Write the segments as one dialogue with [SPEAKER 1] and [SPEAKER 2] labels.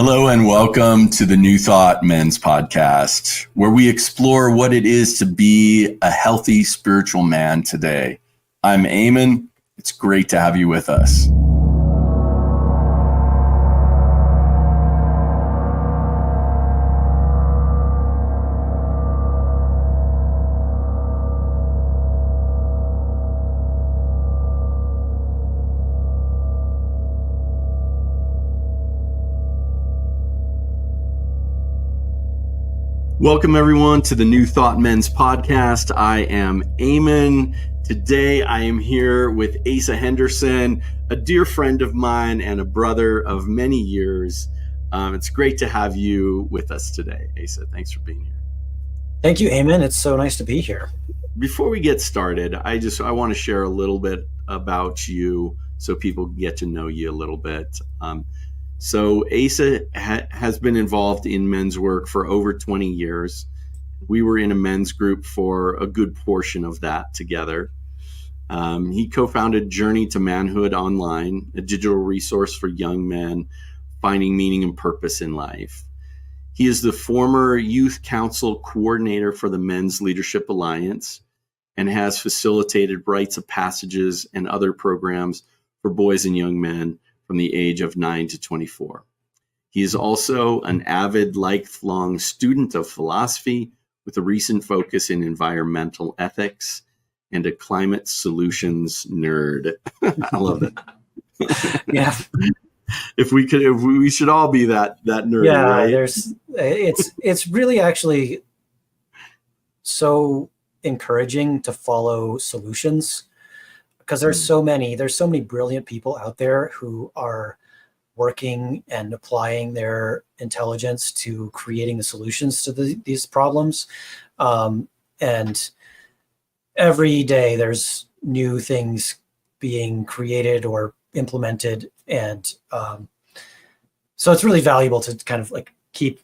[SPEAKER 1] Hello and welcome to the New Thought Men's Podcast, where we explore what it is to be a healthy spiritual man today. I'm Eamon. It's great to have you with us. Welcome, everyone, to the New Thought Men's Podcast. I am Eamon. Today, I am here with Asa Henderson, a dear friend of mine and a brother of many years. It's great to have you with us today, Asa. Thanks for being here.
[SPEAKER 2] Thank you, Eamon. It's so nice to be here.
[SPEAKER 1] Before we get started, I want to share a little bit about you so people get to know you a little bit. So Asa has been involved in men's work for over 20 years. We were in a men's group for a good portion of that together. He co-founded Journey to Manhood Online, a digital resource for young men finding meaning and purpose in life. He is the former Youth Council Coordinator for the Men's Leadership Alliance and has facilitated rites of passages and other programs for boys and young men from the age of 9 to 24. He is also an avid lifelong student of philosophy with a recent focus in environmental ethics and a climate solutions nerd. I love it.
[SPEAKER 2] Yeah.
[SPEAKER 1] If we should all be that nerd.
[SPEAKER 2] Yeah,
[SPEAKER 1] right?
[SPEAKER 2] it's really actually so encouraging to follow solutions. Because there's so many brilliant people out there who are working and applying their intelligence to creating the solutions to these problems. And every day there's new things being created or implemented. And so it's really valuable to kind of like keep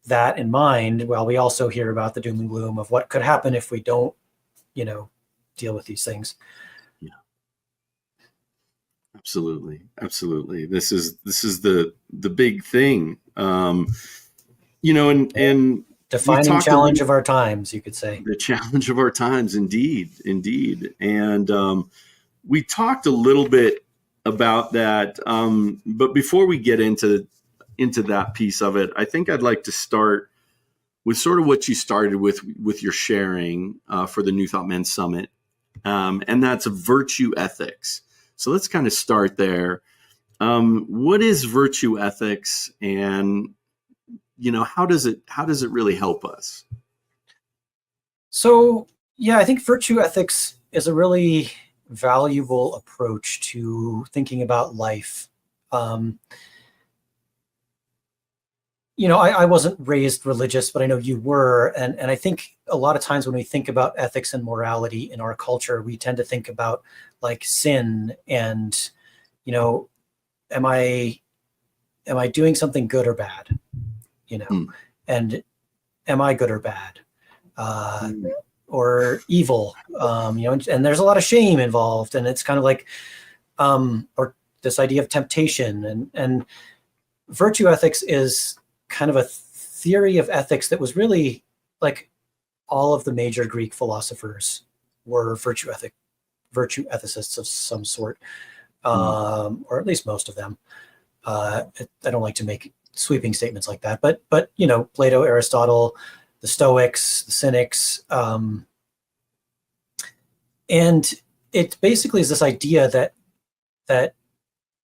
[SPEAKER 2] that in mind while we also hear about the doom and gloom of what could happen if we don't, deal with these things.
[SPEAKER 1] Absolutely. This is the big thing, and
[SPEAKER 2] defining challenge of our times, you could say.
[SPEAKER 1] The challenge of our times, indeed. And we talked a little bit about that, but before we get into that piece of it, I think I'd like to start with sort of what you started with your sharing for the New Thought Men Summit, and that's virtue ethics. So let's kind of start there. What is virtue ethics, and how does it really help us?
[SPEAKER 2] So yeah, I think virtue ethics is a really valuable approach to thinking about life. I wasn't raised religious, but I know you were, and I think a lot of times when we think about ethics and morality in our culture, we tend to think about like sin and, am I doing something good or bad? And am I good or bad? Or evil? And there's a lot of shame involved, and it's kind of like, or this idea of temptation, and virtue ethics is kind of a theory of ethics that was really like all of the major Greek philosophers were virtue ethicists of some sort, or at least most of them. I don't like to make sweeping statements like that, but Plato, Aristotle, the Stoics, the Cynics, and it basically is this idea that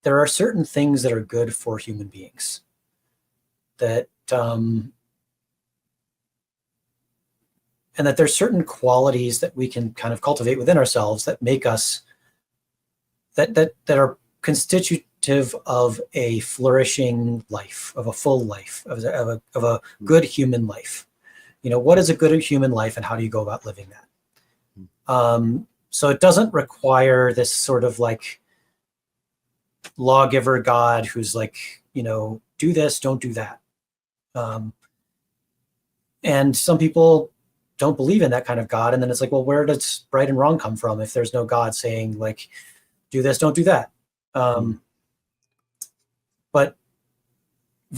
[SPEAKER 2] there are certain things that are good for human beings, that and that there's certain qualities that we can kind of cultivate within ourselves that make us that are constitutive of a flourishing life, of a full life, of a good human life. What is a good human life, and how do you go about living that? So it doesn't require this sort of like lawgiver God who's like, do this, don't do that. And some people don't believe in that kind of God. And then it's like, well, where does right and wrong come from if there's no God saying like, do this, don't do that? But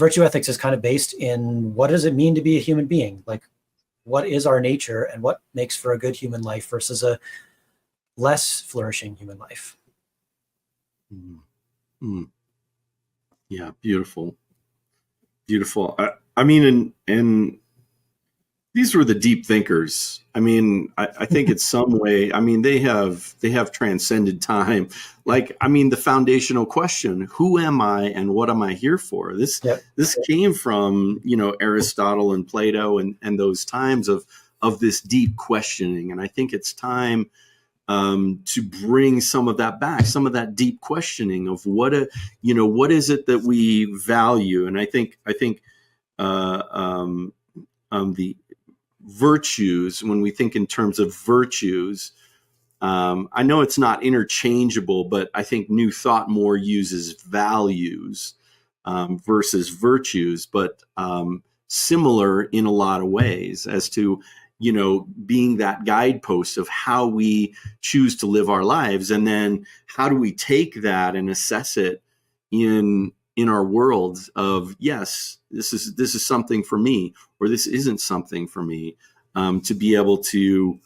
[SPEAKER 2] virtue ethics is kind of based in what does it mean to be a human being? Like, what is our nature and what makes for a good human life versus a less flourishing human life?
[SPEAKER 1] Mm. Yeah, beautiful, beautiful. I mean, and these were the deep thinkers. I mean, I think it's some way. I mean, they have transcended time. Like, I mean, the foundational question: who am I, and what am I here for?
[SPEAKER 2] Yep.
[SPEAKER 1] This came from Aristotle and Plato and those times of this deep questioning. And I think it's time to bring some of that back, some of that deep questioning of what is it that we value. And I think the virtues, when we think in terms of virtues, I know it's not interchangeable, but I think New Thought more uses values versus virtues, but similar in a lot of ways as to being that guidepost of how we choose to live our lives, and then how do we take that and assess it in our world of, yes, this is something for me, or this isn't something for me, to be able to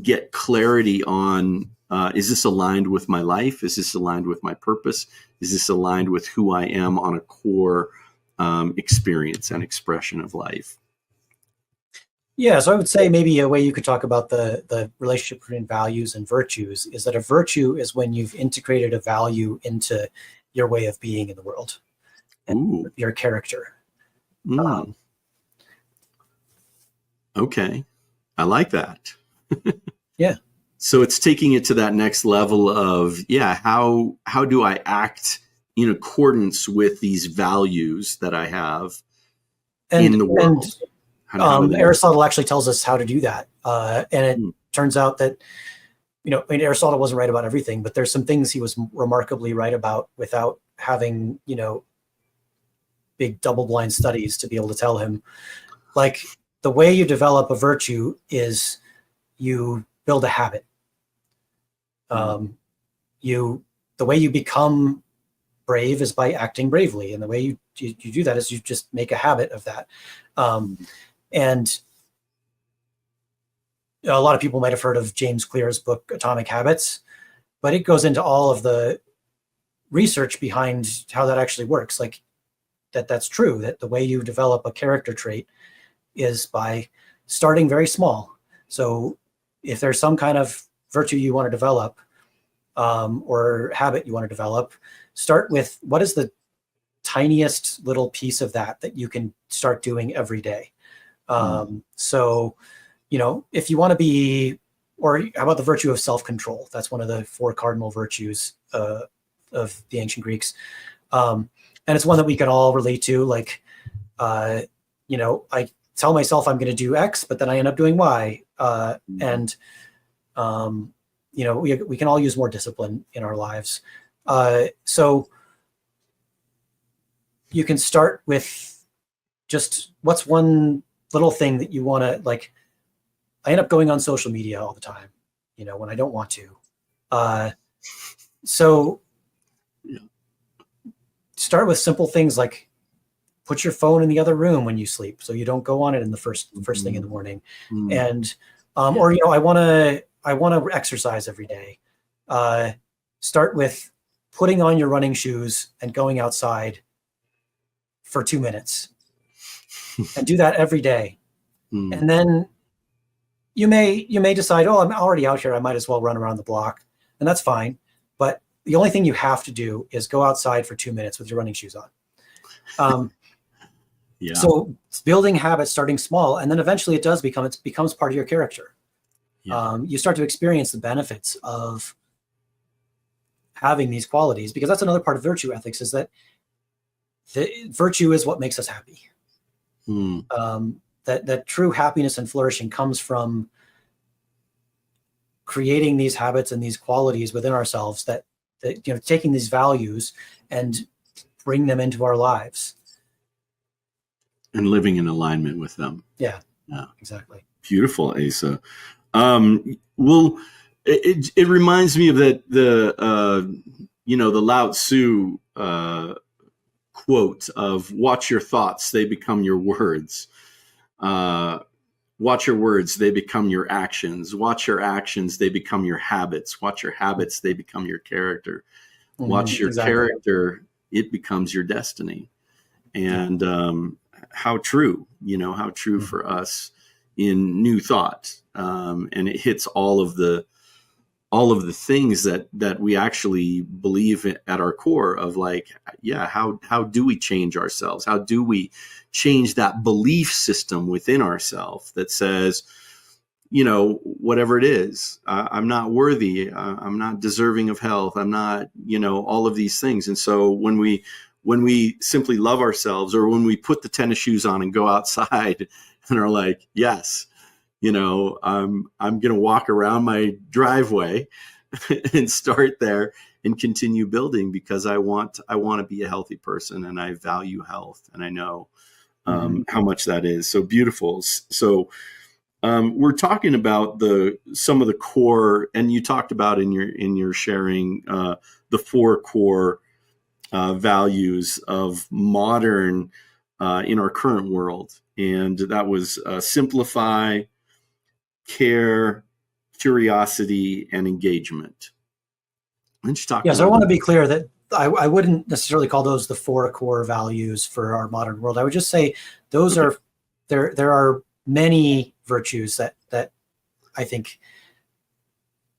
[SPEAKER 1] get clarity on, is this aligned with my life? Is this aligned with my purpose? Is this aligned with who I am on a core experience and expression of life?
[SPEAKER 2] Yeah, so I would say maybe a way you could talk about the relationship between values and virtues is that a virtue is when you've integrated a value into your way of being in the world and your character.
[SPEAKER 1] Okay, I like that.
[SPEAKER 2] Yeah.
[SPEAKER 1] So it's taking it to that next level of, how do I act in accordance with these values that I have in the world?
[SPEAKER 2] Aristotle actually tells us how to do that. And it turns out that, Aristotle wasn't right about everything, but there's some things he was remarkably right about without having, big double-blind studies to be able to tell him. Like, the way you develop a virtue is you build a habit. The way you become brave is by acting bravely, and the way you do that is you just make a habit of that. And a lot of people might have heard of James Clear's book Atomic Habits, but it goes into all of the research behind how that actually works. Like, that's true, that the way you develop a character trait is by starting very small. So if there's some kind of virtue you want to develop, or habit you want to develop, start with what is the tiniest little piece of that you can start doing every day. So, if you want to be, or how about the virtue of self-control? That's one of the 4 cardinal virtues of the ancient Greeks. And it's one that we can all relate to. Like, I tell myself I'm going to do X, but then I end up doing Y. And we can all use more discipline in our lives. So you can start with just what's one little thing that you want to, like. I end up going on social media all the time, when I don't want to. So start with simple things like put your phone in the other room when you sleep, so you don't go on it in the first thing in the morning. And or I want to exercise every day. Start with putting on your running shoes and going outside for 2 minutes, and do that every day. And then you may decide, I'm already out here, I might as well run around the block, and that's fine. But the only thing you have to do is go outside for 2 minutes with your running shoes on. So it's building habits, starting small, and then eventually it becomes part of your character. You start to experience the benefits of having these qualities, because that's another part of virtue ethics, is that the virtue is what makes us happy. That true happiness and flourishing comes from creating these habits and these qualities within ourselves that taking these values and bring them into our lives
[SPEAKER 1] and living in alignment with them.
[SPEAKER 2] Yeah, exactly.
[SPEAKER 1] Beautiful, Asa. Well, it reminds me of the Lao Tzu quote of "Watch your thoughts; they become your words." Watch your words; they become your actions. Watch your actions; they become your habits. Watch your habits; they become your character. Watch your
[SPEAKER 2] Exactly.
[SPEAKER 1] character; it becomes your destiny. And how true, how true
[SPEAKER 2] Mhm.
[SPEAKER 1] for us in New Thought, and it hits all of the things that we actually believe at our core of like, yeah, how do we change ourselves? How do we change that belief system within ourselves that says, whatever it is, I'm not worthy, I'm not deserving of health, I'm not, all of these things. And so when we simply love ourselves, or when we put the tennis shoes on and go outside and are like, yes, I'm going to walk around my driveway and start there and continue building, because I want to be a healthy person, and I value health, and I know how much that is. So beautiful. So we're talking about some of the core, and you talked about in your sharing the four core values of modern in our current world, and that was simplify, care, curiosity, and engagement. Why don't you talk
[SPEAKER 2] Yeah, so I
[SPEAKER 1] more
[SPEAKER 2] want
[SPEAKER 1] about
[SPEAKER 2] to be clear that I wouldn't necessarily call those the four core values for our modern world. I would just say those
[SPEAKER 1] that? Okay.
[SPEAKER 2] are there are many virtues that I think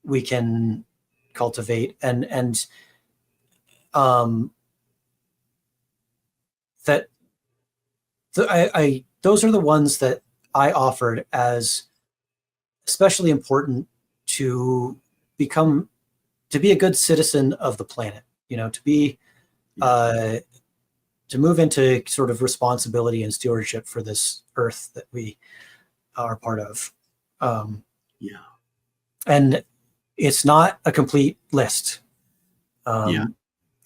[SPEAKER 2] we can cultivate, and um, that I those are the ones that I offered as especially important to become to be a good citizen of the planet. To be
[SPEAKER 1] Yeah.
[SPEAKER 2] uh, to move into sort of responsibility and stewardship for this earth that we are part of. Um,
[SPEAKER 1] Yeah.
[SPEAKER 2] and it's not a complete list.
[SPEAKER 1] Yeah.
[SPEAKER 2] Um,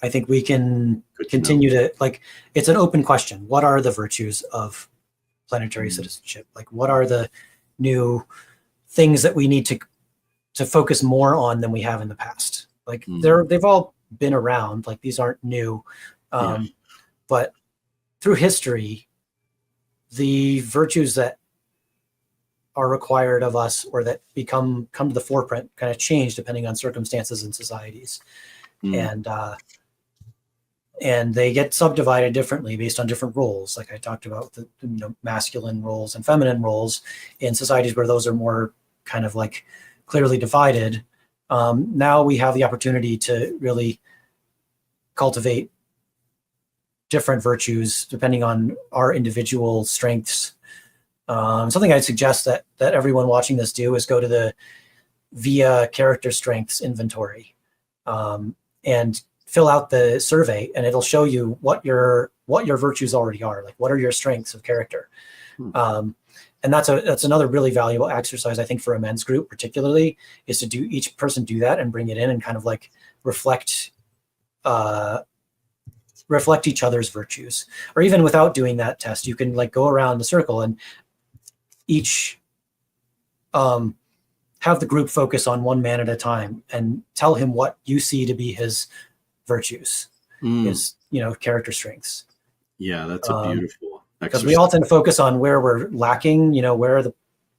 [SPEAKER 2] I think we can
[SPEAKER 1] Good to know.
[SPEAKER 2] continue to it's an open question. What are the virtues of planetary
[SPEAKER 1] Mm.
[SPEAKER 2] citizenship? Like, what are the new things that we need to focus more on than we have in the past? Like,
[SPEAKER 1] Mm.
[SPEAKER 2] they've all been around. Like, these aren't new,
[SPEAKER 1] Yeah.
[SPEAKER 2] but through history, the virtues that are required of us or that come to the forefront kind of change depending on circumstances and societies,
[SPEAKER 1] Mm.
[SPEAKER 2] and and they get subdivided differently based on different roles. Like I talked about the masculine roles and feminine roles in societies where those are more kind of like clearly divided. Now we have the opportunity to really cultivate different virtues depending on our individual strengths. Something I'd suggest that everyone watching this do is go to the VIA character strengths inventory, and fill out the survey, and it'll show you what your virtues already are. Like, what are your strengths of character?
[SPEAKER 1] Mm.
[SPEAKER 2] And that's another really valuable exercise, I think, for a men's group particularly, is to do each person do that and bring it in and kind of like reflect each other's virtues. Or even without doing that test, you can like go around the circle and each have the group focus on one man at a time and tell him what you see to be his virtues,
[SPEAKER 1] Mm.
[SPEAKER 2] his character strengths.
[SPEAKER 1] Yeah, that's a beautiful
[SPEAKER 2] Because we
[SPEAKER 1] exercise.
[SPEAKER 2] all tend to focus on where we're lacking, where are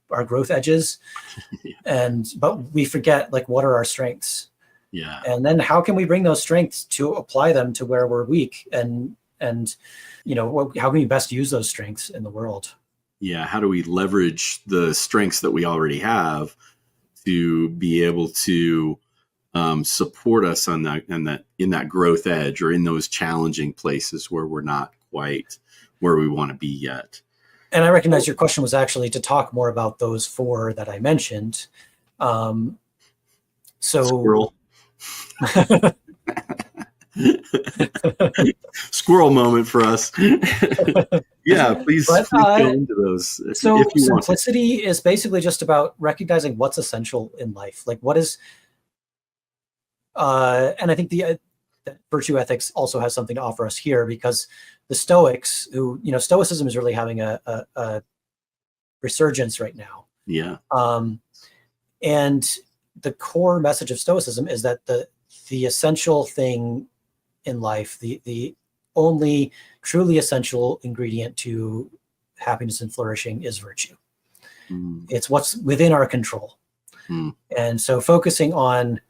[SPEAKER 2] our growth edges, but we forget like what are our strengths,
[SPEAKER 1] Yeah.
[SPEAKER 2] and then how can we bring those strengths to apply them to where we're weak, and how can we best use those strengths in the world?
[SPEAKER 1] Yeah. How do we leverage the strengths that we already have to be able to support us on that, and that in that growth edge, or in those challenging places where we're not quite where we want to be yet?
[SPEAKER 2] And I recognize your question was actually to talk more about those four that I mentioned. Um, so
[SPEAKER 1] Squirrel. Squirrel moment for us. Yeah, please
[SPEAKER 2] but
[SPEAKER 1] go into those if
[SPEAKER 2] so
[SPEAKER 1] you want to.
[SPEAKER 2] simplicity is basically just about recognizing what's essential in life. Like, what is, and I think that virtue ethics also has something to offer us here, because the Stoics, who, Stoicism is really having a resurgence right now.
[SPEAKER 1] Yeah.
[SPEAKER 2] And the core message of Stoicism is that the essential thing in life, the only truly essential ingredient to happiness and flourishing is virtue.
[SPEAKER 1] Mm.
[SPEAKER 2] It's what's within our control.
[SPEAKER 1] Mm.
[SPEAKER 2] And so focusing on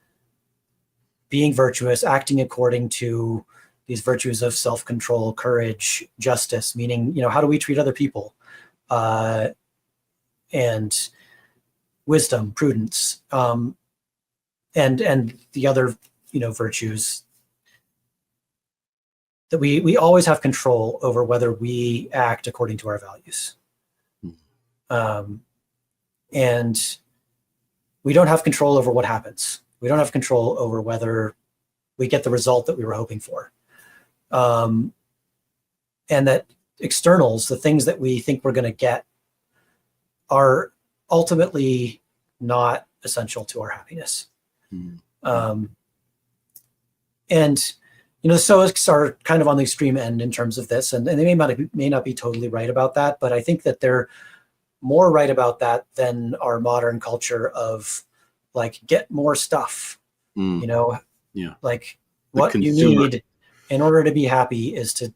[SPEAKER 2] being virtuous, acting according to these virtues of self-control, courage, justice, meaning, how do we treat other people? And wisdom, prudence, and the other, virtues, that we always have control over whether we act according to our values. And we don't have control over what happens. We don't have control over whether we get the result that we were hoping for. And that externals, the things that we think we're going to get, are ultimately not essential to our happiness. And the Stoics are kind of on the extreme end in terms of this, and they may not be totally right about that, but I think that they're more right about that than our modern culture of like, get more stuff.
[SPEAKER 1] Yeah.
[SPEAKER 2] Like what you need in order to be happy is to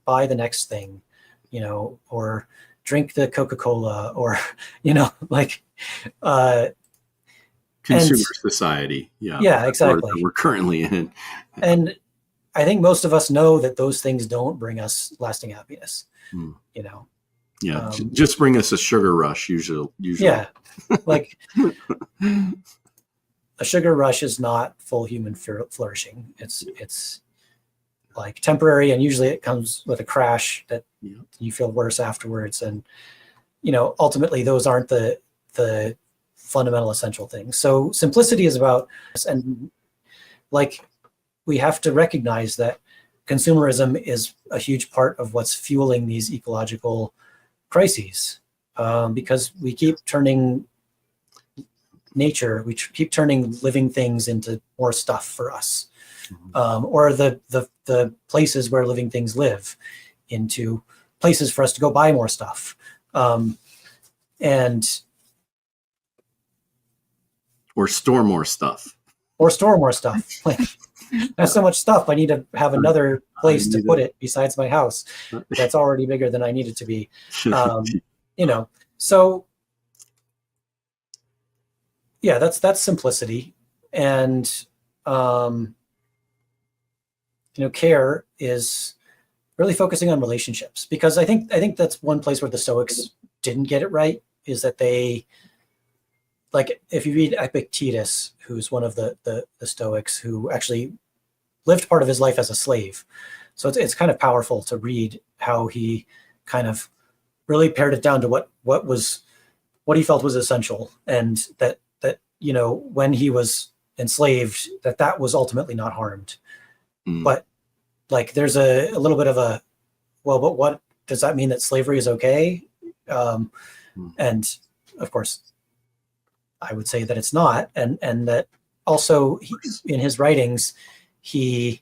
[SPEAKER 2] buy the next thing, or drink the Coca-Cola, or like
[SPEAKER 1] consumer society.
[SPEAKER 2] Yeah, exactly.
[SPEAKER 1] That we're currently in.
[SPEAKER 2] And I think most of us know that those things don't bring us lasting happiness.
[SPEAKER 1] Yeah, just bring us a sugar rush usually.
[SPEAKER 2] Yeah, like a sugar rush is not full human flourishing. It's like temporary, and usually it comes with a crash that you feel worse afterwards. And ultimately those aren't the fundamental essential things. So simplicity is about, and like, we have to recognize that consumerism is a huge part of what's fueling these ecological crises, because we keep turning nature, we keep turning living things into more stuff for us, or the places where living things live into places for us to go buy more stuff, and
[SPEAKER 1] or store more stuff.
[SPEAKER 2] Like, I have so much stuff, I need to have another place to put it besides my house that's already bigger than I need it to be. So yeah, that's simplicity. And care is really focusing on relationships, because I think that's one place where the Stoics didn't get it right, is that they, like, if you read Epictetus, who's one of the Stoics, who actually lived part of his life as a slave. So it's kind of powerful to read how he kind of really pared it down to what he felt was essential, and that when he was enslaved, that was ultimately not harmed. But like, there's a little bit of a, well, but what does that mean, that slavery is okay? And of course, I would say that it's not, and that also in his writings, he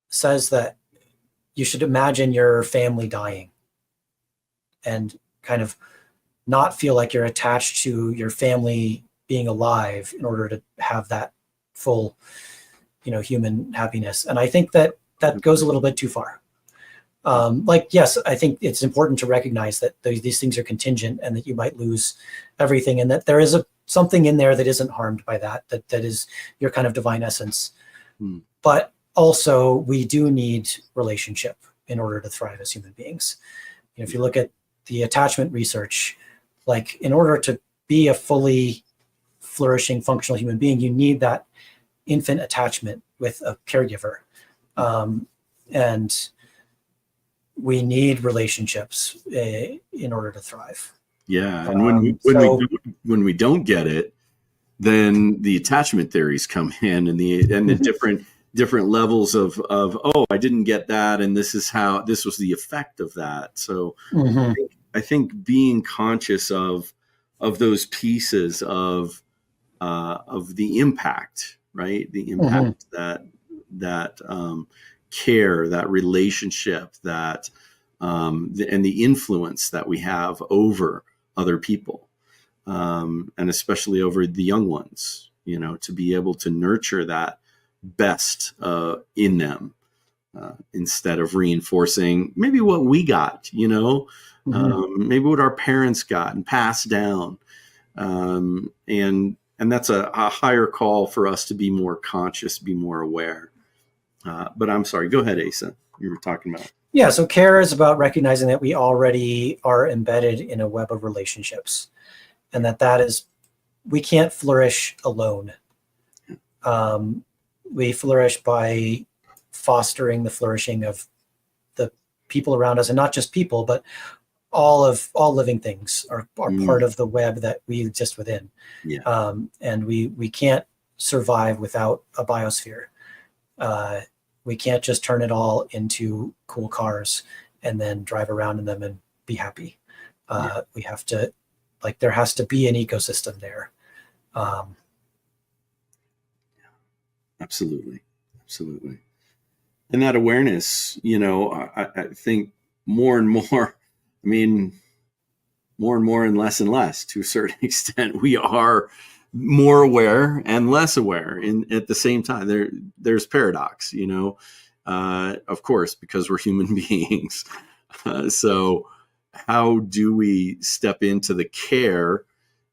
[SPEAKER 2] says that you should imagine your family dying and kind of not feel like you're attached to your family being alive in order to have that full, human happiness. And I think that goes a little bit too far. Yes, I think it's important to recognize that these things are contingent, and that you might lose everything, and that there is something in there that isn't harmed by that is your kind of divine essence. But also, we do need relationship in order to thrive as human beings. If you look at the attachment research, like, in order to be a fully flourishing, functional human being, you need that infant attachment with a caregiver. And we need relationships in order to thrive.
[SPEAKER 1] Yeah, and when we don't get it, then the attachment theories come in, and the different levels of oh, I didn't get that, and this was the effect of that. So I think being conscious of those pieces of the impact, right? The impact that care, that relationship, that and the influence that we have over other people, and especially over the young ones, to be able to nurture that best in them, instead of reinforcing maybe what we got, maybe what our parents got and passed down. And that's a higher call for us to be more conscious, be more aware. But I'm sorry, go ahead, Asa. You were talking about.
[SPEAKER 2] Yeah, so care is about recognizing that we already are embedded in a web of relationships, and we can't flourish alone. We flourish by fostering the flourishing of the people around us, and not just people, but all living things are part of the web that we exist within.
[SPEAKER 1] Yeah.
[SPEAKER 2] And we can't survive without a biosphere. We can't just turn it all into cool cars and then drive around in them and be happy. We have to, there has to be an ecosystem there.
[SPEAKER 1] Absolutely. And that awareness, I think more and more, more and less to a certain extent, we are more aware and less aware at the same time. There's paradox, of course, because we're human beings. So how do we step into the care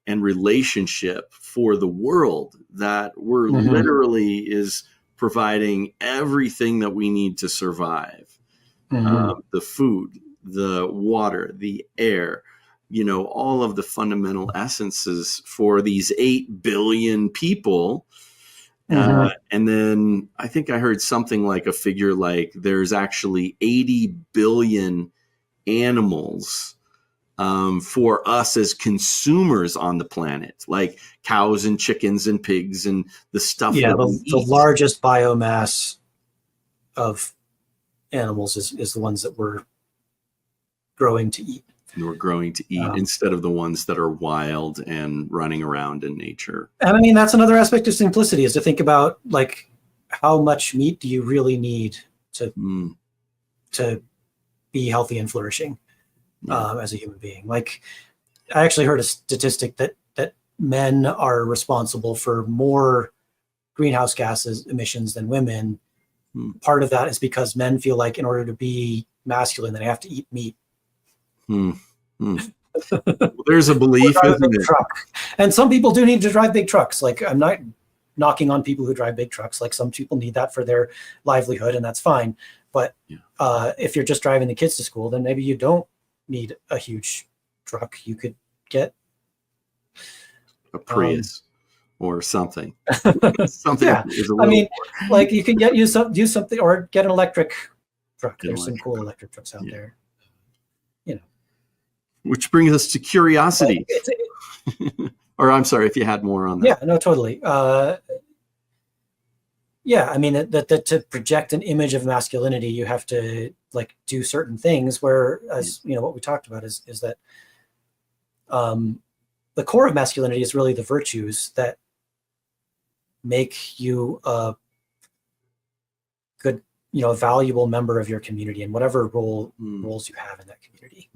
[SPEAKER 1] and relationship for the world that we're literally is providing everything that we need to survive? The food, the water, the air, all of the fundamental essences for these 8 billion people. And then I think I heard something like a figure like there's actually 80 billion animals for us as consumers on the planet, like cows and chickens and pigs and the stuff.
[SPEAKER 2] Yeah, the largest biomass of animals is the ones that we're growing to eat.
[SPEAKER 1] We're growing to eat instead of the ones that are wild and running around in nature.
[SPEAKER 2] And that's another aspect of simplicity, is to think about how much meat do you really need to be healthy and flourishing as a human being. I actually heard a statistic that men are responsible for more greenhouse gases emissions than women. Part of that is because men feel like in order to be masculine, they have to eat meat.
[SPEAKER 1] Well, there's a belief, isn't it?
[SPEAKER 2] Truck. And some people do need to drive big trucks. I'm not knocking on people who drive big trucks. Some people need that for their livelihood, and that's fine. But if you're just driving the kids to school, then maybe you don't need a huge truck. You could get
[SPEAKER 1] a Prius or something.
[SPEAKER 2] Yeah, you can do something, or get an electric truck. There's some cool electric trucks out there.
[SPEAKER 1] Which brings us to curiosity. Or I'm sorry if you had more on that.
[SPEAKER 2] Yeah, no, totally. To project an image of masculinity, you have to do certain things where, as what we talked about is that the core of masculinity is really the virtues that make you a good, valuable member of your community in whatever roles you have in that community.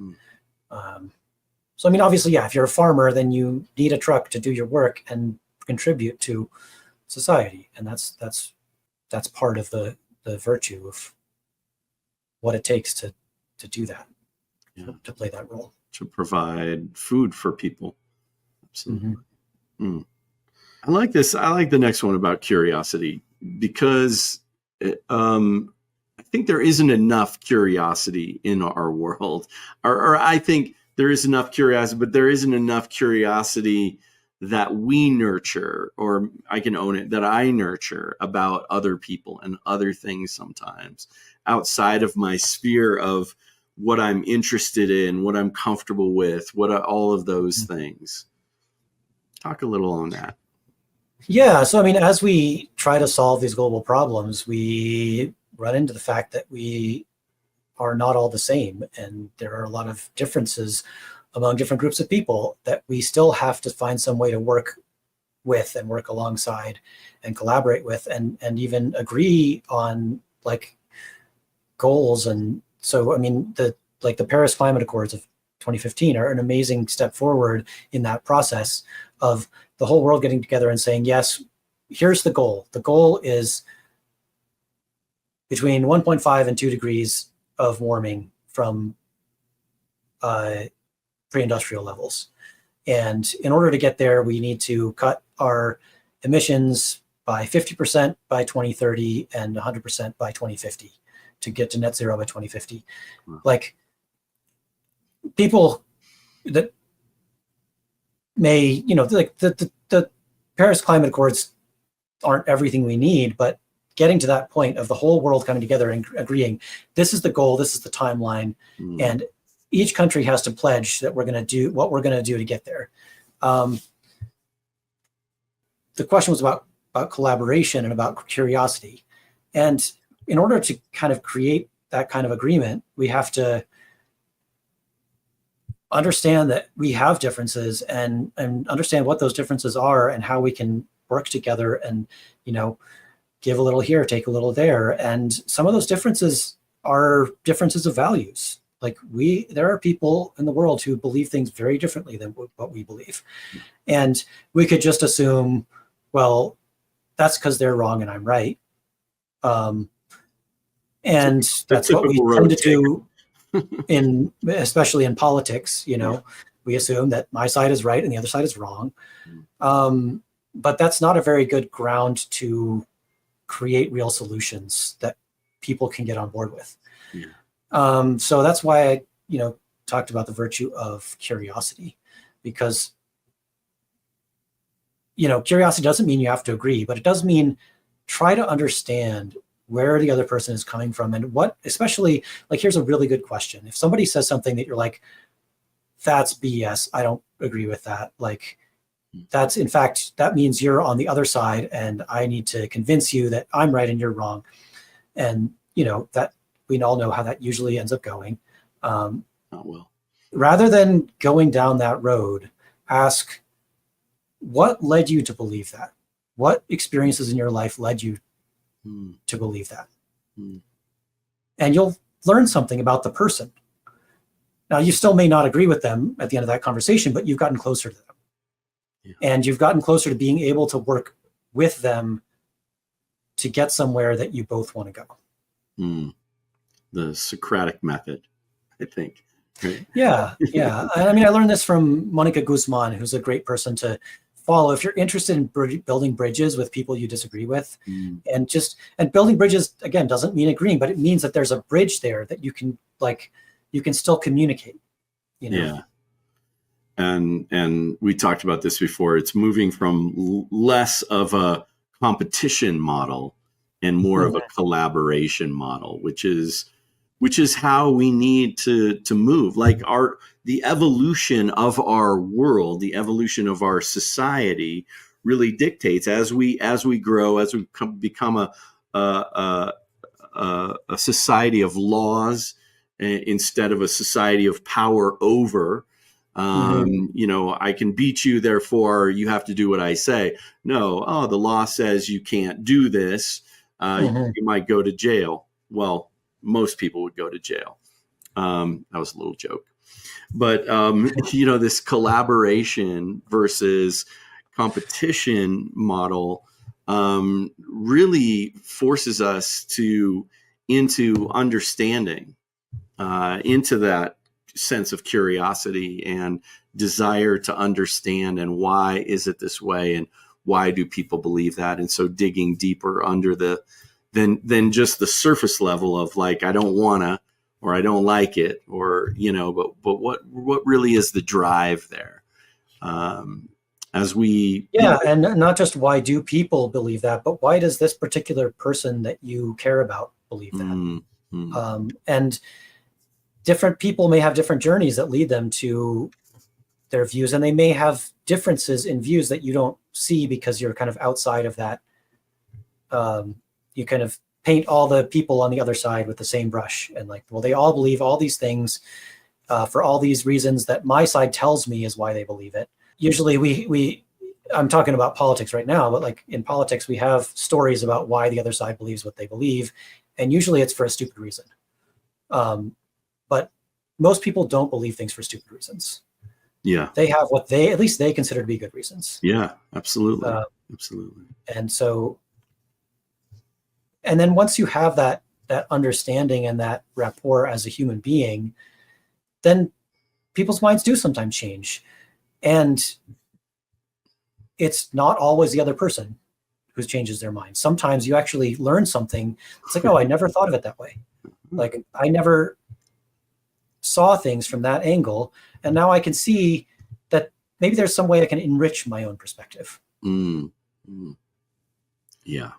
[SPEAKER 2] Obviously, if you're a farmer, then you need a truck to do your work and contribute to society, and that's part of the virtue of what it takes to do that, to play that role,
[SPEAKER 1] to provide food for people. Absolutely. I like this. I like the next one about curiosity, because I think there isn't enough curiosity in our world, or I think there is enough curiosity, but there isn't enough curiosity that we nurture, or I can own it, that I nurture about other people and other things sometimes outside of my sphere of what I'm interested in, what I'm comfortable with, all of those things. Talk a little on that.
[SPEAKER 2] Yeah. So, as we try to solve these global problems, we run into the fact that we are not all the same. And there are a lot of differences among different groups of people that we still have to find some way to work with and work alongside and collaborate with, and even agree on goals. And so, the Paris Climate Accords of 2015 are an amazing step forward in that process of the whole world getting together and saying, yes, here's the goal. The goal is between 1.5 and 2 degrees of warming from pre-industrial levels. And in order to get there, we need to cut our emissions by 50% by 2030 and 100% by 2050 to get to net zero by 2050. Like, people that may, like the Paris Climate Accords aren't everything we need, but getting to that point of the whole world coming together and agreeing, this is the goal, this is the timeline, and each country has to pledge that we're going to do what we're going to do to get there. The question was about collaboration and about curiosity. And in order to kind of create that kind of agreement, we have to understand that we have differences and understand what those differences are and how we can work together and, give a little here, take a little there. And some of those differences are differences of values. Like, there are people in the world who believe things very differently than what we believe. And we could just assume, well, that's because they're wrong and I'm right. And that's what we tend to do especially in politics. We assume that my side is right and the other side is wrong. But that's not a very good ground to create real solutions that people can get on board with. So that's why I, talked about the virtue of curiosity, because, curiosity doesn't mean you have to agree, but it does mean try to understand where the other person is coming from and what, especially, like, here's a really good question. If somebody says something that you're like, that's BS, I don't agree with that. Like, that's, in fact, that means you're on the other side and I need to convince you that I'm right and you're wrong. And, that we all know how that usually ends up going. Rather than going down that road, ask, what led you to believe that? What experiences in your life led you to believe that? And you'll learn something about the person. Now, you still may not agree with them at the end of that conversation, but you've gotten closer to them. And you've gotten closer to being able to work with them to get somewhere that you both want to go.
[SPEAKER 1] The Socratic method, I think. Right?
[SPEAKER 2] Yeah. I mean, I learned this from Monica Guzman, who's a great person to follow if you're interested in building bridges with people you disagree with. And building bridges, again, doesn't mean agreeing, but it means that there's a bridge there that you can still communicate.
[SPEAKER 1] Yeah. And we talked about this before. It's moving from less of a competition model and more of a collaboration model, which is how we need to move. Like, the evolution of our world, the evolution of our society really dictates as we grow, as we become a society of laws instead of a society of power over. I can beat you, therefore you have to do what I say. No, the law says you can't do this. You might go to jail. Well, most people would go to jail. That was a little joke. But, this collaboration versus competition model really forces us into understanding, into that sense of curiosity and desire to understand, and why is it this way, and why do people believe that? And so digging deeper under than just the surface level of, like, I don't wanna, or I don't like it, or but what really is the drive there? And
[SPEAKER 2] not just why do people believe that, but why does this particular person that you care about believe that? And different people may have different journeys that lead them to their views, and they may have differences in views that you don't see because you're kind of outside of that. You kind of paint all the people on the other side with the same brush, and like, well, they all believe all these things for all these reasons that my side tells me is why they believe it. Usually I'm talking about politics right now, but like in politics, we have stories about why the other side believes what they believe, and usually it's for a stupid reason. But most people don't believe things for stupid reasons.
[SPEAKER 1] Yeah.
[SPEAKER 2] They have what at least they consider to be good reasons.
[SPEAKER 1] Yeah, absolutely. Absolutely.
[SPEAKER 2] And so, and then once you have that that understanding and that rapport as a human being, then people's minds do sometimes change. And it's not always the other person who changes their mind. Sometimes you actually learn something. It's like, oh, I never thought of it that way. Like, I never saw things from that angle. And now I can see that maybe there's some way I can enrich my own perspective.
[SPEAKER 1] Mm. Yeah.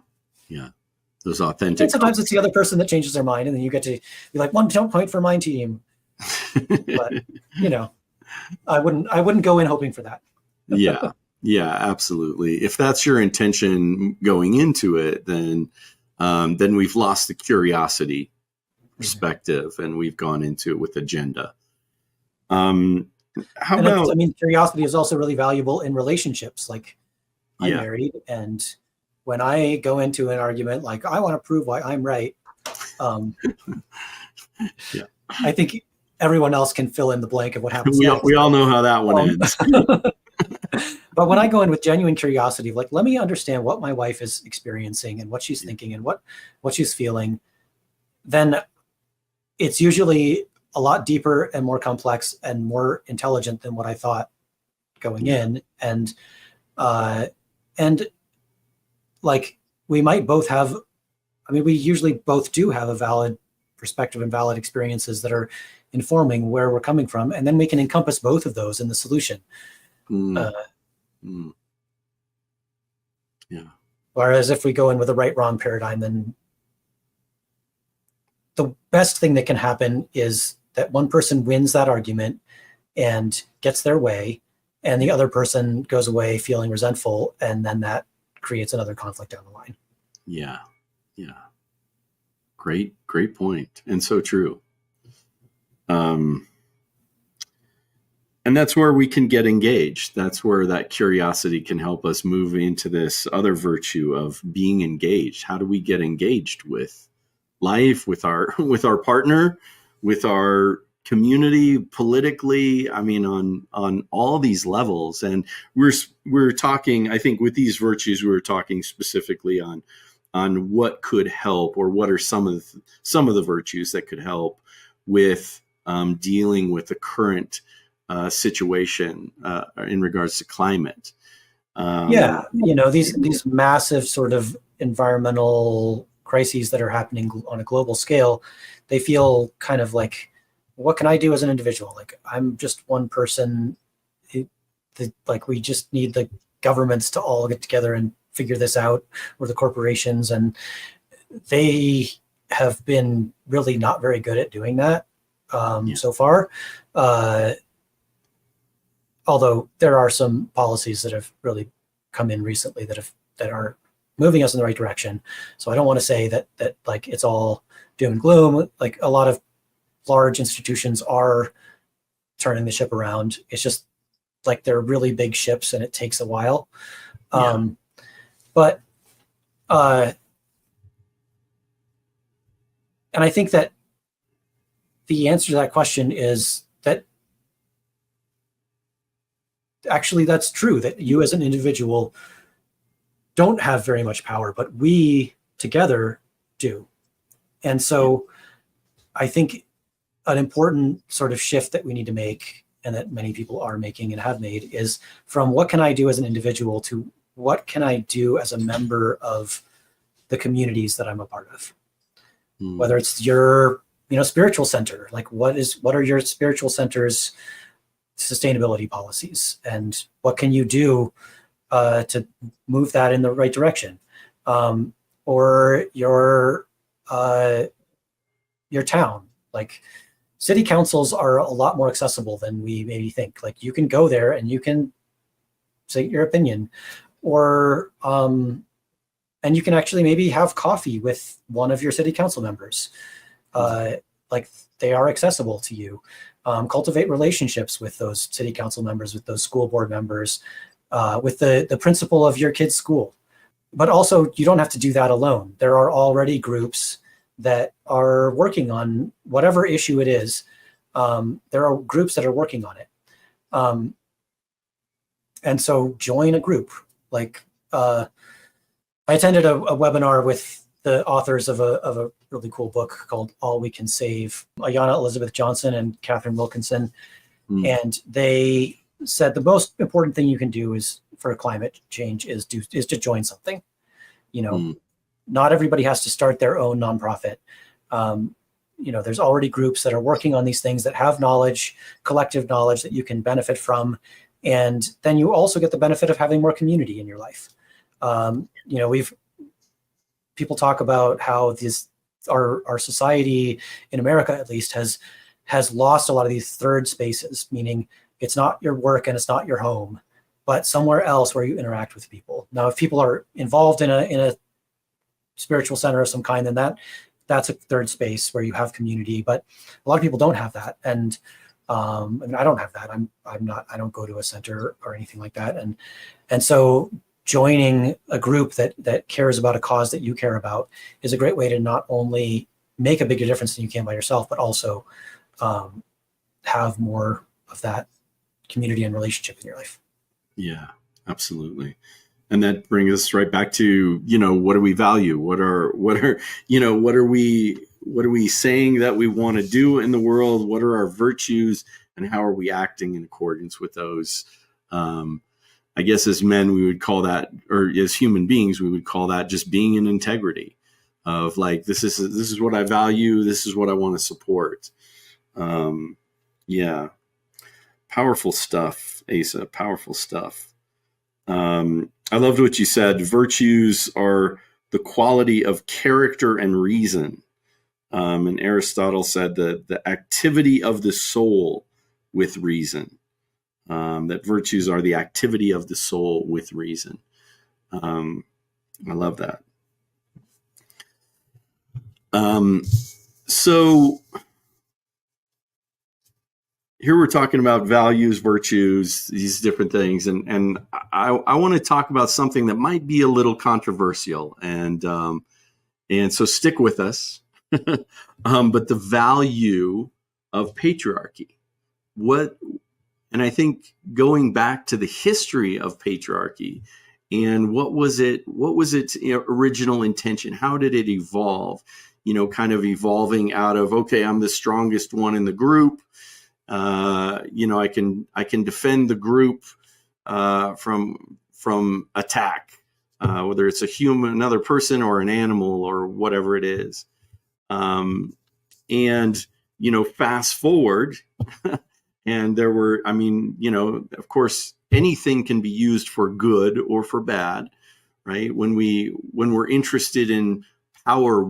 [SPEAKER 1] Those authentic.
[SPEAKER 2] And sometimes it's the other person that changes their mind, and then you get to be like, 1 point for my team. But I wouldn't go in hoping for that.
[SPEAKER 1] Yeah, absolutely. If that's your intention going into it, then we've lost the curiosity perspective, and we've gone into it with agenda.
[SPEAKER 2] Curiosity is also really valuable in relationships. Like, I'm married, and when I go into an argument, like, I want to prove why I'm right, I think everyone else can fill in the blank of what happens.
[SPEAKER 1] We all know how that one ends.
[SPEAKER 2] But when I go in with genuine curiosity, like, let me understand what my wife is experiencing and what she's thinking and what she's feeling, then it's usually a lot deeper and more complex and more intelligent than what I thought going in. And like, we might both have, we usually both do have a valid perspective and valid experiences that are informing where we're coming from. And then we can encompass both of those in the solution. Whereas if we go in with a right-wrong paradigm, then the best thing that can happen is that one person wins that argument and gets their way, and the other person goes away feeling resentful, and then that creates another conflict down the line.
[SPEAKER 1] Yeah. Great point. And so true. And that's where we can get engaged. That's where that curiosity can help us move into this other virtue of being engaged. How do we get engaged with life, with our partner, with our community, politically? On all these levels. And we're talking, I think, with these virtues, we were talking specifically on what could help, or what are some of the virtues that could help with dealing with the current situation in regards to climate. These
[SPEAKER 2] massive sort of environmental crises that are happening on a global scale, they feel kind of like, what can I do as an individual? Like, I'm just one person. We just need the governments to all get together and figure this out, or the corporations, and they have been really not very good at doing that so far. Although there are some policies that have really come in recently that are moving us in the right direction. So I don't want to say that like it's all doom and gloom. Like, a lot of large institutions are turning the ship around. It's just like they're really big ships, and it takes a while. But and I think that the answer to that question is that actually that's true, that you as an individual don't have very much power, but we together do. And so I think an important sort of shift that we need to make, and that many people are making and have made, is from what can I do as an individual to what can I do as a member of the communities that I'm a part of. Whether it's your spiritual center, like what are your spiritual center's sustainability policies, and what can you do to move that in the right direction, or your town. Like, city councils are a lot more accessible than we maybe think. Like, you can go there and you can say your opinion, or and you can actually maybe have coffee with one of your city council members. Like, they are accessible to you. Cultivate relationships with those city council members, with those school board members, with the principal of your kid's school. But also, you don't have to do that alone. There are already groups that are working on whatever issue it is. There are groups that are working on it. And so join a group. Like, I attended a webinar with the authors of a really cool book called All We Can Save, Ayanna Elizabeth Johnson and Catherine Wilkinson.
[SPEAKER 1] Mm.
[SPEAKER 2] And they said the most important thing you can do is for climate change is to join something. Not everybody has to start their own nonprofit. There's already groups that are working on these things that have knowledge, collective knowledge that you can benefit from. And then you also get the benefit of having more community in your life. People talk about how our society in America, at least, has lost a lot of these third spaces, meaning it's not your work and it's not your home, but somewhere else where you interact with people. Now, if people are involved in a spiritual center of some kind, then that's a third space where you have community. But a lot of people don't have that, and I don't have that. I don't go to a center or anything like that, and so joining a group that cares about a cause that you care about is a great way to not only make a bigger difference than you can by yourself, but also have more of that community and relationship in your life.
[SPEAKER 1] Yeah, absolutely. And that brings us right back to, what do we value? What are we saying that we want to do in the world? What are our virtues, and how are we acting in accordance with those? I guess as men, we would call that, or as human beings, we would call that just being in integrity of like, this is what I value. This is what I want to support. Yeah. Powerful stuff, Asa, powerful stuff. I loved what you said. Virtues are the quality of character and reason. And Aristotle said that the activity of the soul with reason. That virtues are the activity of the soul with reason. I love that. So here we're talking about values, virtues, these different things, and I want to talk about something that might be a little controversial, and so stick with us. But the value of patriarchy, and I think going back to the history of patriarchy, and what was its original intention? How did it evolve? Kind of evolving out of, okay, I'm the strongest one in the group. I can defend the group from attack, whether it's a human, another person, or an animal, or whatever it is. And fast forward, and there were, of course, anything can be used for good or for bad, right? When we're interested in power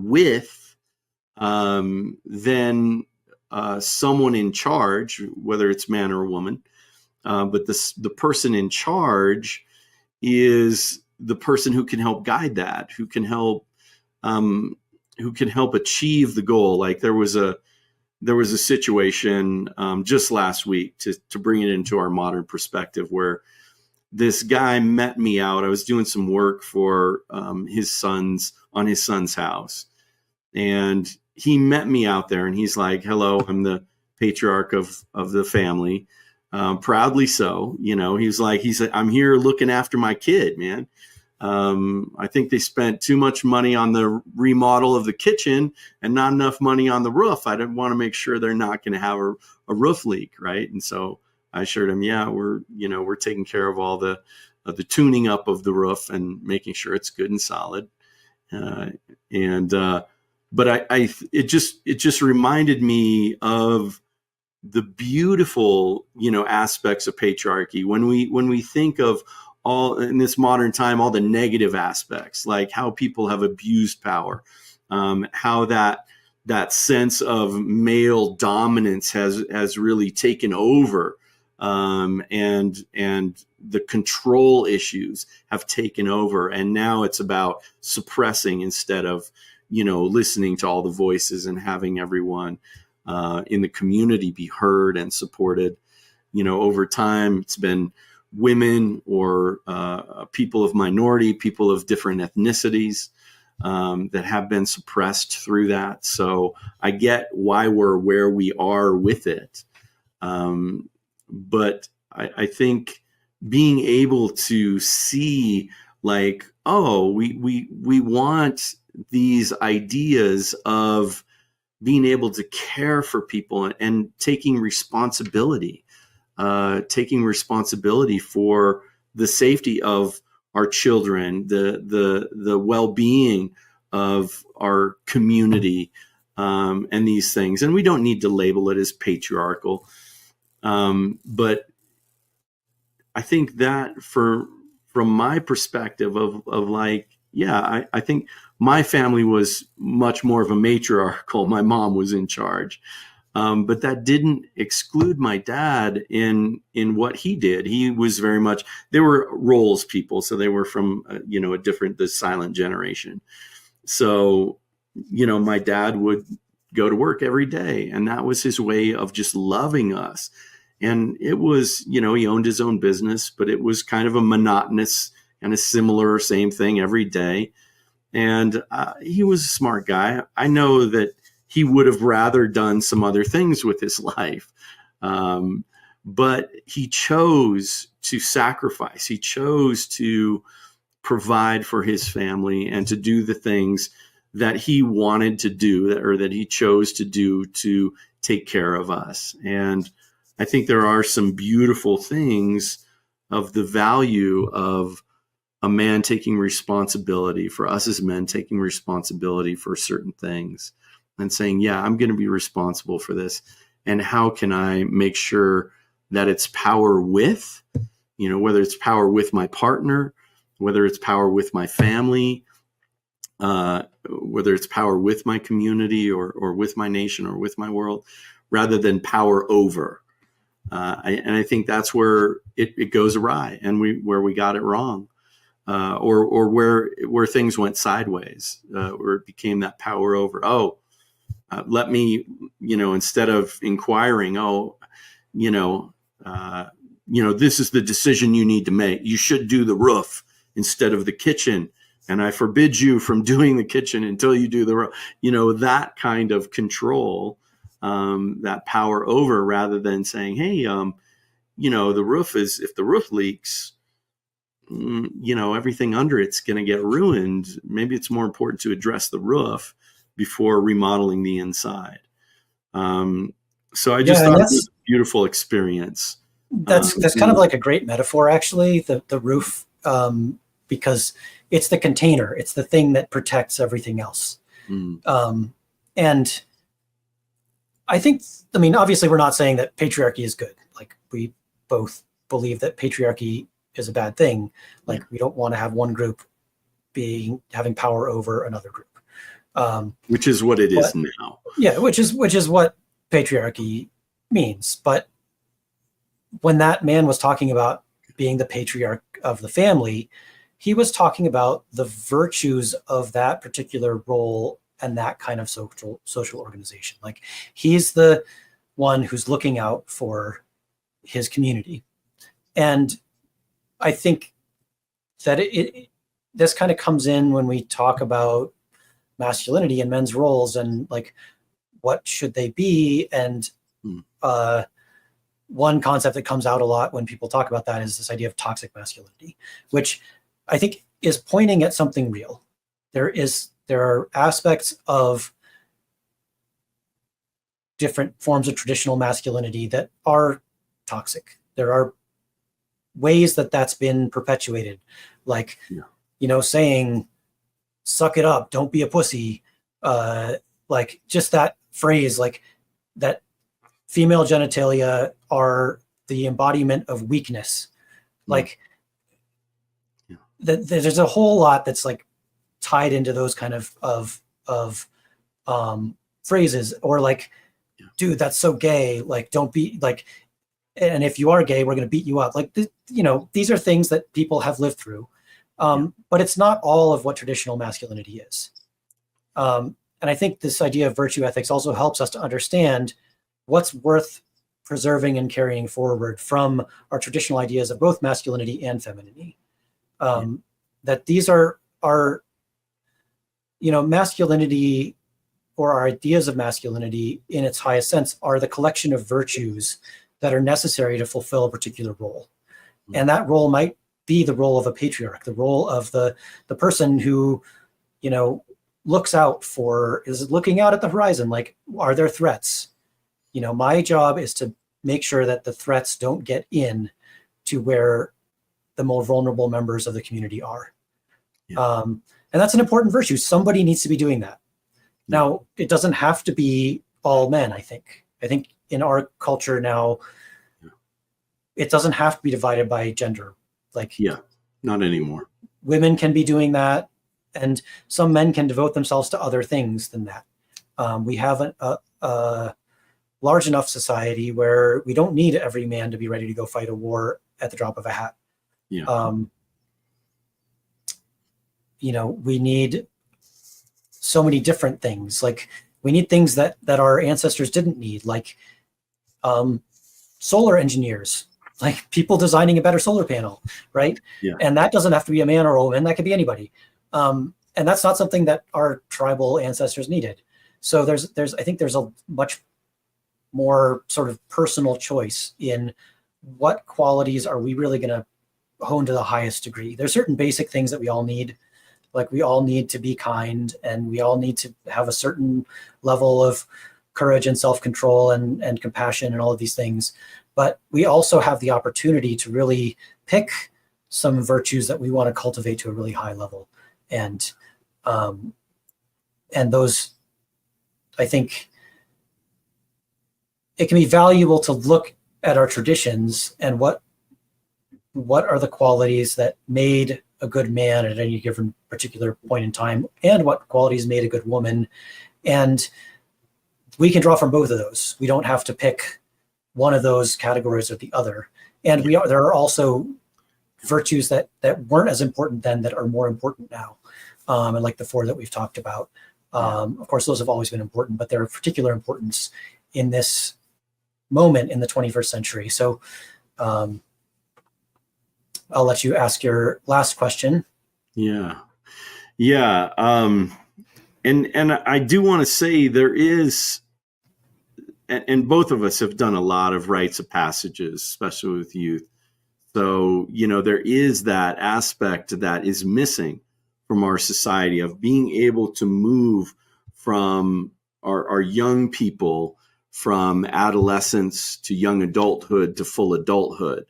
[SPEAKER 1] then someone in charge, whether it's man or woman, but the person in charge is the person who can help guide that, who can help achieve the goal. Like there was a situation just last week to bring it into our modern perspective, where this guy met me out. I was doing some work for his son's house, and he met me out there, and he's like, "Hello, I'm the patriarch of the family, proudly so." He's like, "I'm here looking after my kid, man. I think they spent too much money on the remodel of the kitchen and not enough money on the roof. I didn't want to make sure they're not going to have a roof leak, right?" And so I assured him, "Yeah, we're taking care of all the tuning up of the roof and making sure it's good and solid." But it just reminded me of the beautiful, aspects of patriarchy. When we think of all in this modern time, all the negative aspects, like how people have abused power, how that sense of male dominance has really taken over, and the control issues have taken over, and now it's about suppressing instead of listening to all the voices and having everyone in the community be heard and supported. Over time, it's been women or people of minority, people of different ethnicities that have been suppressed through that. So I get why we're where we are with it. But I think being able to see, like, oh, we want these ideas of being able to care for people and taking responsibility for the safety of our children, the well-being of our community, and these things. And we don't need to label it as patriarchal, but I think that from my perspective of like, yeah, I think my family was much more of a matriarchal. My mom was in charge. But that didn't exclude my dad in what he did. He was very much, they were roles people. So they were from, the silent generation. So, my dad would go to work every day, and that was his way of just loving us. And it was, he owned his own business, but it was kind of a monotonous and a similar same thing every day. And he was a smart guy. I know that he would have rather done some other things with his life. But he chose to sacrifice. He chose to provide for his family and to do the things that he wanted to do, or that he chose to do to take care of us. And I think there are some beautiful things of the value of a man taking responsibility, for us as men taking responsibility for certain things and saying, yeah, I'm going to be responsible for this. And how can I make sure that it's power with, whether it's power with my partner, whether it's power with my family, whether it's power with my community or with my nation or with my world, rather than power over. And I think that's where it goes awry, and where we got it wrong. Or where things went sideways, where it became that power over. Let me, instead of inquiring, this is the decision you need to make. You should do the roof instead of the kitchen, and I forbid you from doing the kitchen until you do the roof. That kind of control, that power over, rather than saying, hey, the roof is, if the roof leaks, everything under it's going to get ruined. Maybe it's more important to address the roof before remodeling the inside. So I just thought it was a beautiful experience.
[SPEAKER 2] That's kind of like a great metaphor, actually, the roof, because it's the container. It's the thing that protects everything else. And I think, obviously we're not saying that patriarchy is good. Like, we both believe that patriarchy is a bad thing. Like, we don't want to have one group having power over another group.
[SPEAKER 1] Which is what it is now.
[SPEAKER 2] Yeah, which is what patriarchy means. But when that man was talking about being the patriarch of the family, he was talking about the virtues of that particular role and that kind of social organization. Like, he's the one who's looking out for his community. And I think that this kind of comes in when we talk about masculinity and men's roles, and like, what should they be? And one concept that comes out a lot when people talk about that is this idea of toxic masculinity, which I think is pointing at something real. There are aspects of different forms of traditional masculinity that are toxic. There are ways that that's been perpetuated, like, saying, suck it up, don't be a pussy. Like, just that phrase, like, that female genitalia are the embodiment of weakness. Like, there's a whole lot that's like tied into those kind of phrases, or like, dude, that's so gay. Like, don't be like, and if you are gay, we're going to beat you up. Like, these are things that people have lived through. But it's not all of what traditional masculinity is. And I think this idea of virtue ethics also helps us to understand what's worth preserving and carrying forward from our traditional ideas of both masculinity and femininity. That these are masculinity, or our ideas of masculinity in its highest sense, are the collection of virtues that are necessary to fulfill a particular role. And that role might be the role of a patriarch, the role of the person who, looks out for, is looking out at the horizon, like, are there threats? My job is to make sure that the threats don't get in to where the more vulnerable members of the community are.
[SPEAKER 1] Yeah.
[SPEAKER 2] And that's an important virtue. Somebody needs to be doing that.
[SPEAKER 1] Yeah.
[SPEAKER 2] Now, it doesn't have to be all men, I think. I think in our culture now, it doesn't have to be divided by gender. Like,
[SPEAKER 1] yeah, not anymore.
[SPEAKER 2] Women can be doing that, and some men can devote themselves to other things than that. We have a large enough society where we don't need every man to be ready to go fight a war at the drop of a hat.
[SPEAKER 1] Yeah.
[SPEAKER 2] We need so many different things. Like, we need things that our ancestors didn't need, like solar engineers, like people designing a better solar panel, right?
[SPEAKER 1] Yeah.
[SPEAKER 2] And that doesn't have to be a man or a woman. That could be anybody. And that's not something that our tribal ancestors needed. So I think there's a much more sort of personal choice in what qualities are we really going to hone to the highest degree. There's certain basic things that we all need. Like, we all need to be kind, and we all need to have a certain level of courage and self-control and compassion and all of these things. But we also have the opportunity to really pick some virtues that we want to cultivate to a really high level. And those, I think, it can be valuable to look at our traditions and what are the qualities that made a good man at any given particular point in time, and what qualities made a good woman. And we can draw from both of those. We don't have to pick one of those categories or the other. And there are also virtues that weren't as important then that are more important now. And like the four that we've talked about. Of course, those have always been important, but they're of particular importance in this moment in the 21st century. So I'll let you ask your last question.
[SPEAKER 1] Yeah. And I do want to say there is, and both of us have done a lot of rites of passages, especially with youth. So, there is that aspect that is missing from our society of being able to move from our young people from adolescence to young adulthood to full adulthood.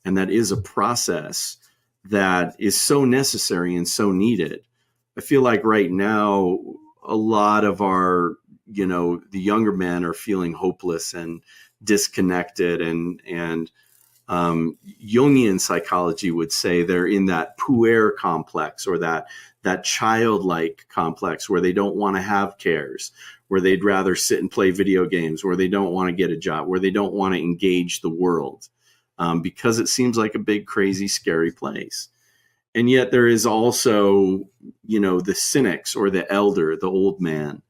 [SPEAKER 1] And that is a process that is so necessary and so needed. I feel like right now, a lot of our, the younger men are feeling hopeless and disconnected, and Jungian psychology would say they're in that puer complex, or that childlike complex where they don't want to have cares, where they'd rather sit and play video games, where they don't want to get a job, where they don't want to engage the world, because it seems like a big, crazy, scary place. And yet there is also, the cynics, or the elder, the old man,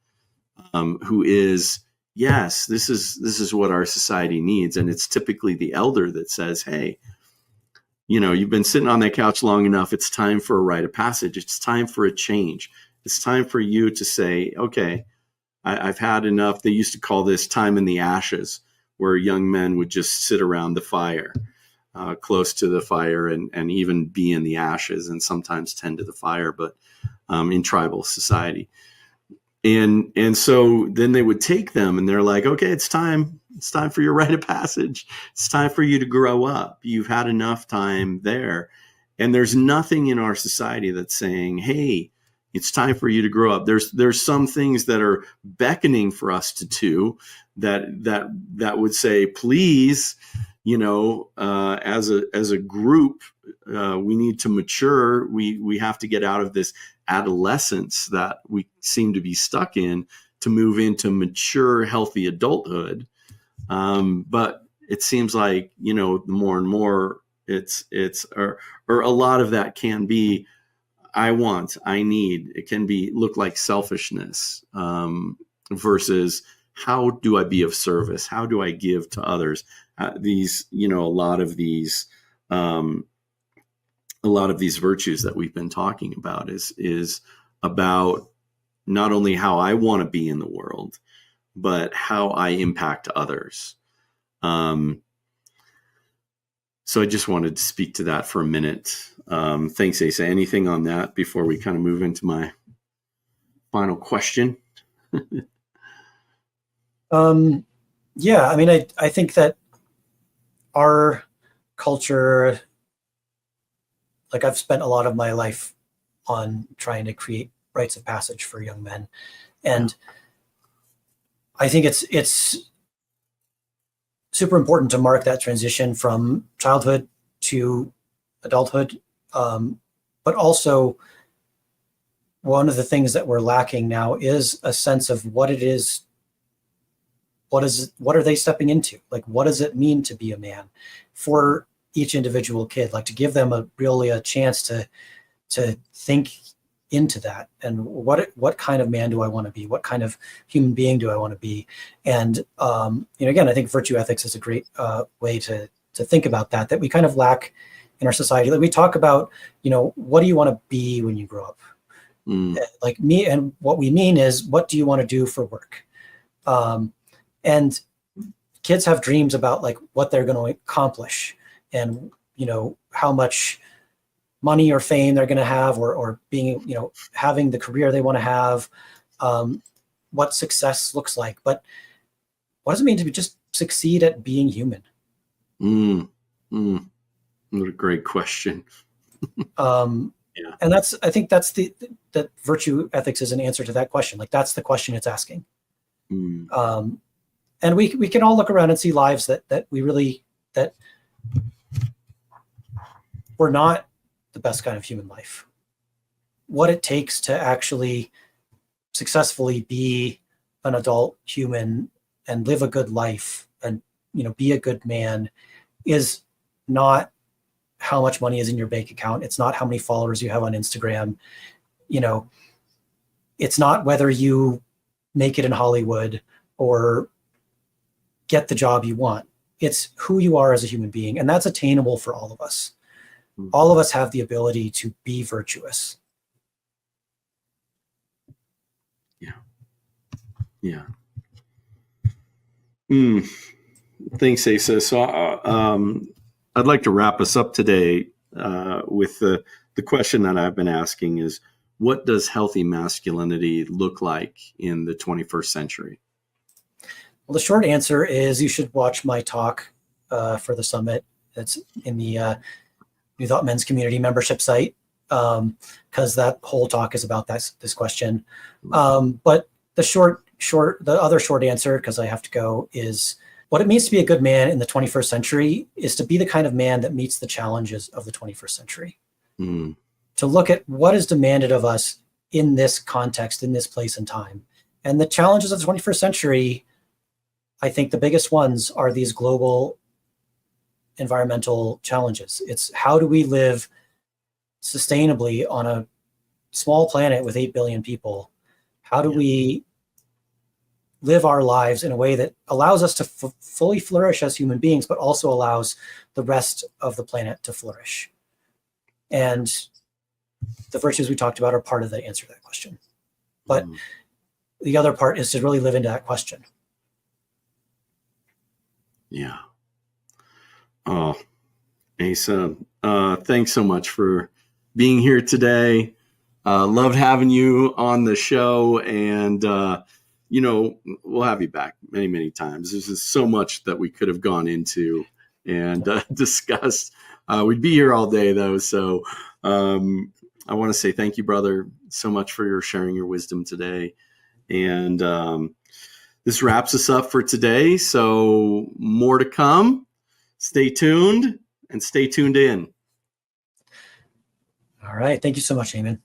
[SPEAKER 1] who is, yes, this is what our society needs. And it's typically the elder that says, hey, you've been sitting on that couch long enough. It's time for a rite of passage. It's time for a change. It's time for you to say, okay, I've had enough. They used to call this time in the ashes, where young men would just sit around the fire, close to the fire, and even be in the ashes, and sometimes tend to the fire, but in tribal society. And so then they would take them, and they're like, okay, it's time for your rite of passage. It's time for you to grow up. You've had enough time there. And there's nothing in our society that's saying, hey, it's time for you to grow up. There's some things that are beckoning for us to do that would say, please, as a group, we need to mature. We have to get out of this adolescence that we seem to be stuck in to move into mature, healthy adulthood. But it seems like, the more and more or a lot of that can be, I want, I need. It can look like selfishness, versus how do I be of service? How do I give to others? A lot of these virtues that we've been talking about is about not only how I want to be in the world, but how I impact others. So I just wanted to speak to that for a minute. Thanks, Asa. Anything on that before we kind of move into my final question?
[SPEAKER 2] Yeah, I mean, I think that our culture, like I've spent a lot of my life on trying to create rites of passage for young men. And I think it's super important to mark that transition from childhood to adulthood. But also, one of the things that we're lacking now is a sense of what it is. What are they stepping into? Like, what does it mean to be a man for each individual kid? Like, to give them really a chance to think into that, and what kind of man do I want to be? What kind of human being do I want to be? And again, I think virtue ethics is a great way to think about that we kind of lack in our society. Like, we talk about, what do you want to be when you grow up? Like me, and what we mean is, what do you want to do for work? And kids have dreams about like what they're going to accomplish, and how much money or fame they're going to have, or being, having the career they want to have, what success looks like. But what does it mean to just succeed at being human?
[SPEAKER 1] What a great question.
[SPEAKER 2] And I think that's that virtue ethics is an answer to that question. Like, that's the question it's asking. And we can all look around and see lives that we're not the best kind of human life. What it takes to actually successfully be an adult human and live a good life and be a good man is not how much money is in your bank account. It's not how many followers you have on Instagram. It's not whether you make it in Hollywood or get the job you want. It's who you are as a human being. And that's attainable for all of us. All of us have the ability to be virtuous.
[SPEAKER 1] Yeah. Thanks, Asa. So I'd like to wrap us up today with the question that I've been asking is, what does healthy masculinity look like in the 21st century?
[SPEAKER 2] Well, the short answer is you should watch my talk for the summit. That's in the New Thought Men's community membership site, because that whole talk is about this question. But the other short answer, because I have to go, is what it means to be a good man in the 21st century is to be the kind of man that meets the challenges of the 21st century. To look at what is demanded of us in this context, in this place and time. And the challenges of the 21st century, I think the biggest ones are these global environmental challenges. It's how do we live sustainably on a small planet with 8 billion people? How do we live our lives in a way that allows us to fully flourish as human beings, but also allows the rest of the planet to flourish? And the virtues we talked about are part of the answer to that question. But the other part is to really live into that question.
[SPEAKER 1] Yeah. Oh, Asa, thanks so much for being here today. Loved having you on the show, and we'll have you back many, many times. There's just so much that we could have gone into and discussed. We'd be here all day, though. So I want to say thank you, brother, so much for your sharing your wisdom today. And this wraps us up for today. So more to come. Stay tuned and stay tuned in.
[SPEAKER 2] All right. Thank you so much, Eamon.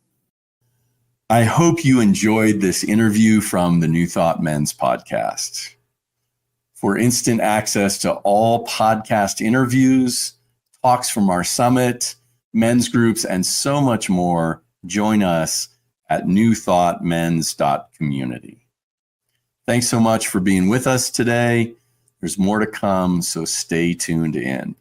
[SPEAKER 1] I hope you enjoyed this interview from the New Thought Men's podcast. For instant access to all podcast interviews, talks from our summit, men's groups, and so much more, join us at newthoughtmens.community. Thanks so much for being with us today. There's more to come, so stay tuned in.